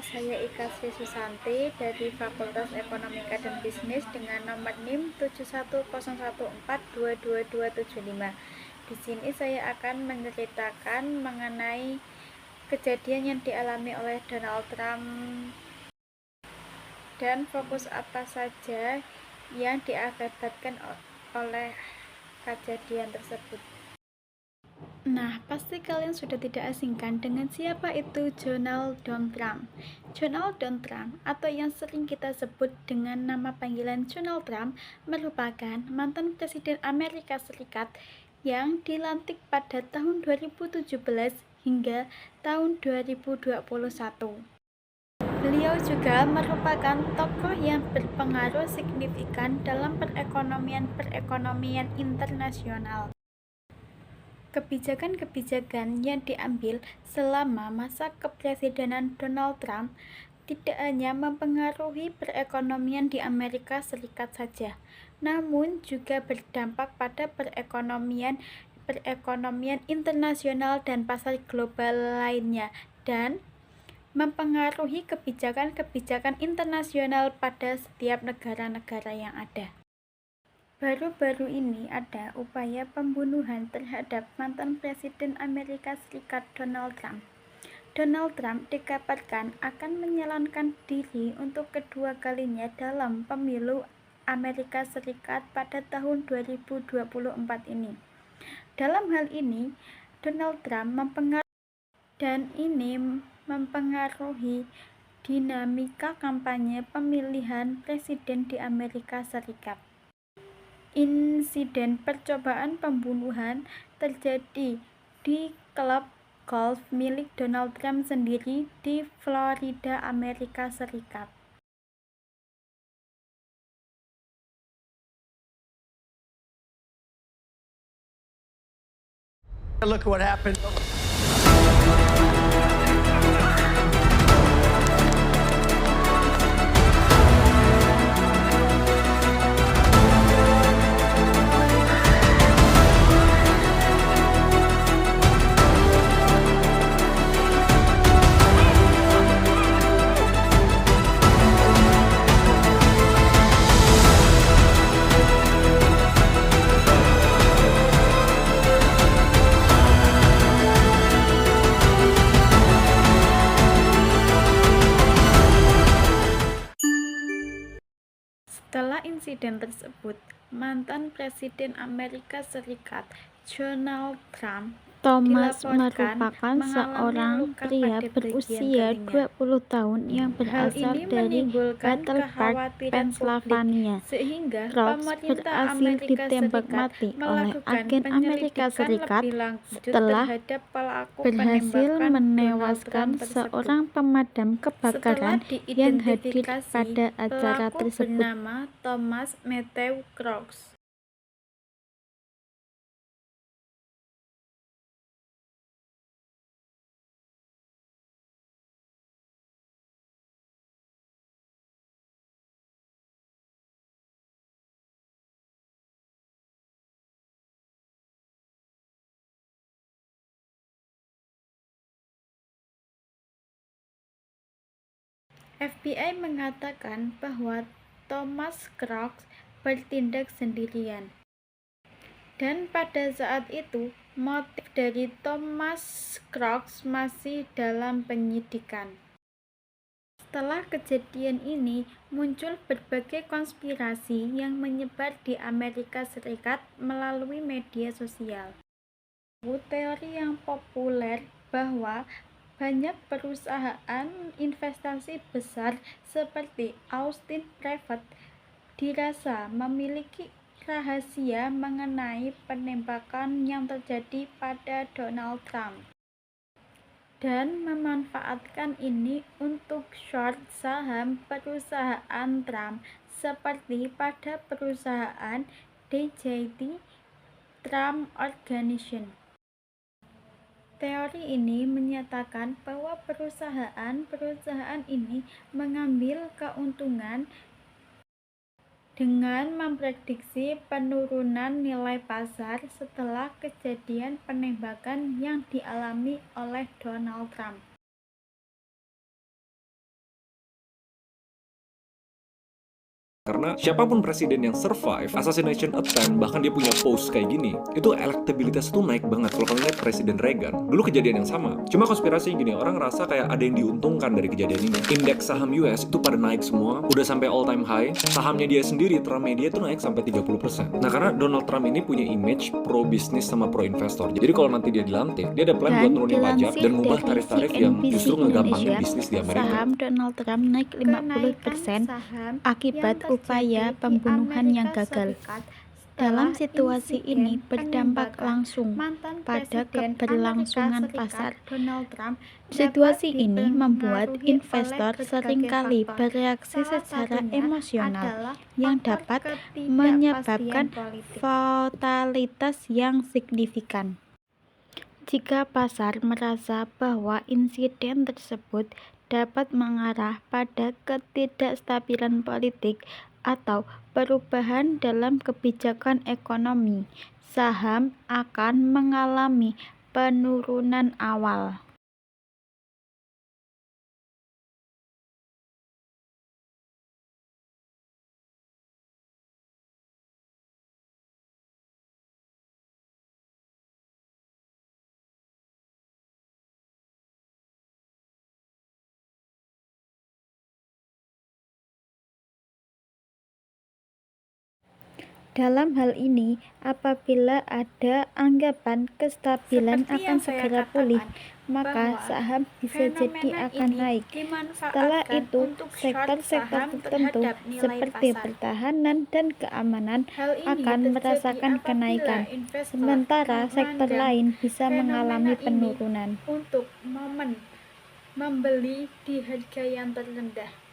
saya Ika Sri Susanti dari Fakultas Ekonomika dan Bisnis dengan nomor NIM 7101422275. Di sini saya akan menceritakan mengenai kejadian yang dialami oleh Donald Trump dan fokus apa saja yang diakibatkan oleh kejadian tersebut. Nah, pasti kalian sudah tidak asingkan dengan siapa itu Donald Trump. Donald Trump, atau yang sering kita sebut dengan nama panggilan Donald Trump, merupakan mantan Presiden Amerika Serikat yang dilantik pada tahun 2017 hingga tahun 2021. Beliau juga merupakan tokoh yang berpengaruh signifikan dalam perekonomian internasional. Kebijakan-kebijakan yang diambil selama masa kepresidenan Donald Trump tidak hanya mempengaruhi perekonomian di Amerika Serikat saja, namun juga berdampak pada perekonomian internasional dan pasar global lainnya, dan mempengaruhi kebijakan-kebijakan internasional pada setiap negara-negara yang ada. Baru-baru ini ada upaya pembunuhan terhadap mantan Presiden Amerika Serikat Donald Trump. Donald Trump dikabarkan akan menyalonkan diri untuk kedua kalinya dalam pemilu Amerika Serikat pada tahun 2024 ini. Dalam hal ini, Donald Trump mempengaruhi dinamika kampanye pemilihan presiden di Amerika Serikat. Insiden percobaan pembunuhan terjadi di klub golf milik Donald Trump sendiri di Florida, Amerika Serikat. Look what happened. Setelah insiden tersebut, mantan Presiden Amerika Serikat Donald Trump Thomas dilaporkan merupakan mengalami seorang luka pria pada berusia bagian telinga. 20 tahun yang Hal berasal ini dari menimbulkan Battle Park, kekhawatiran Pennsylvania. publik, sehingga Crooks pemerintah berhasil Amerika ditembak Serikat mati oleh melakukan agen Amerika penyelidikan Serikat lebih lanjut setelah terhadap pelaku berhasil penembakan Donald menewaskan Trump tersebut. seorang pemadam kebakaran Setelah yang hadir diidentifikasi, pada acara pelaku tersebut. bernama Thomas Matthew Crooks. FBI mengatakan bahwa Thomas Crooks bertindak sendirian. Dan pada saat itu, motif dari Thomas Crooks masih dalam penyidikan. Setelah kejadian ini, muncul berbagai konspirasi yang menyebar di Amerika Serikat melalui media sosial. Teori yang populer bahwa banyak perusahaan investasi besar seperti Austin Private dirasa memiliki rahasia mengenai penembakan yang terjadi pada Donald Trump dan memanfaatkan ini untuk short saham perusahaan Trump seperti pada perusahaan DJT Trump Organization. Teori ini menyatakan bahwa perusahaan ini mengambil keuntungan dengan memprediksi penurunan nilai pasar setelah kejadian penembakan yang dialami oleh Donald Trump. Karena siapapun presiden yang survive assassination attempt, bahkan dia punya post kayak gini, itu elektabilitas itu naik banget. Kalau kalian lihat Presiden Reagan, dulu kejadian yang sama. Cuma konspirasi gini, orang ngerasa kayak ada yang diuntungkan dari kejadian ini. Indeks saham US itu pada naik semua, udah sampai all time high. Sahamnya dia sendiri, Trump Media itu naik sampai 30%. Nah, karena Donald Trump ini punya image pro bisnis sama pro investor. Jadi kalau nanti dia dilantik, dia ada plan buat nurunin pajak dan ngubah tarif-tarif yang justru ngegampangin bisnis di Amerika. Saham Donald Trump naik 50% akibat upaya pembunuhan yang gagal. Dalam situasi ini berdampak langsung pada keberlangsungan pasar. Situasi ini membuat investor seringkali bereaksi secara emosional yang dapat menyebabkan volatilitas yang signifikan. Jika pasar merasa bahwa insiden tersebut dapat mengarah pada ketidakstabilan politik atau perubahan dalam kebijakan ekonomi, saham akan mengalami penurunan awal. Dalam hal ini, apabila ada anggapan kestabilan akan segera pulih, maka saham bisa jadi akan naik. Setelah itu, sektor-sektor tertentu seperti pertahanan dan keamanan akan merasakan kenaikan, sementara sektor lain bisa mengalami penurunan. Untuk momen membeli di harga yang terendah.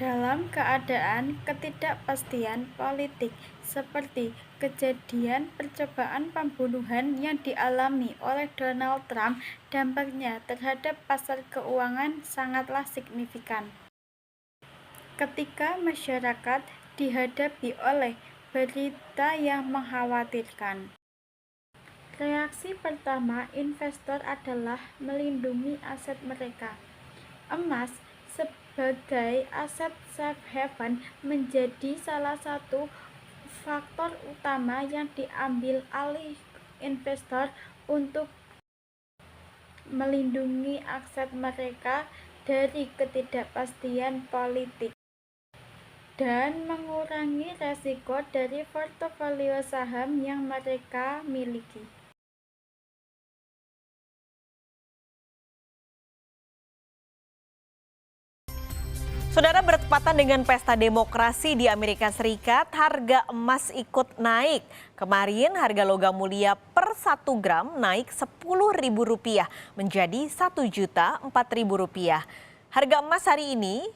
Dalam keadaan ketidakpastian politik seperti kejadian percobaan pembunuhan yang dialami oleh Donald Trump, dampaknya terhadap pasar keuangan sangatlah signifikan. Ketika masyarakat dihadapi oleh berita yang mengkhawatirkan, reaksi pertama investor adalah melindungi aset mereka. Emas sebagai aset safe haven menjadi salah satu faktor utama yang diambil alih investor untuk melindungi aset mereka dari ketidakpastian politik dan mengurangi resiko dari portofolio saham yang mereka miliki. Saudara, bertepatan dengan pesta demokrasi di Amerika Serikat, harga emas ikut naik. Kemarin harga logam mulia per 1 gram naik Rp10.000 menjadi Rp1.004.000. Harga emas hari ini,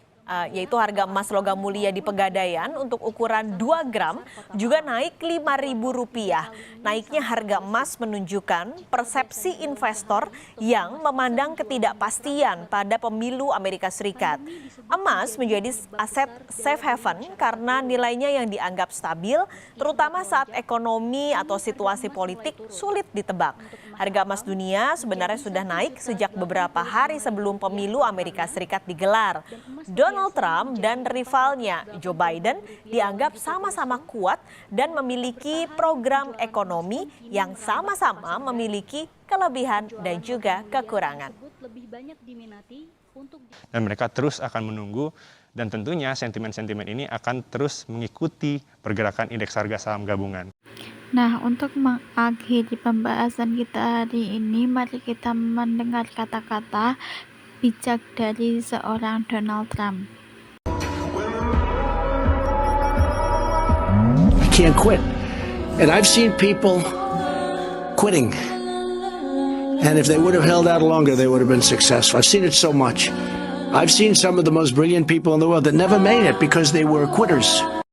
yaitu harga emas logam mulia di Pegadaian untuk ukuran 2 gram juga naik Rp5.000. Naiknya harga emas menunjukkan persepsi investor yang memandang ketidakpastian pada pemilu Amerika Serikat. Emas menjadi aset safe haven karena nilainya yang dianggap stabil, terutama saat ekonomi atau situasi politik sulit ditebak. Harga emas dunia sebenarnya sudah naik sejak beberapa hari sebelum pemilu Amerika Serikat digelar. Donald Trump dan rivalnya Joe Biden dianggap sama-sama kuat dan memiliki program ekonomi yang sama-sama memiliki kelebihan dan juga kekurangan. Dan mereka terus akan menunggu dan tentunya sentimen-sentimen ini akan terus mengikuti pergerakan indeks harga saham gabungan. Nah, untuk mengakhiri pembahasan kita hari ini, mari kita mendengar kata-kata bijak dari seorang Donald Trump. You can't quit. And I've seen people quitting. And if they would have held out longer, they would have been successful. I've seen it so much. I've seen some of the most brilliant people in the world that never made it because they were quitters.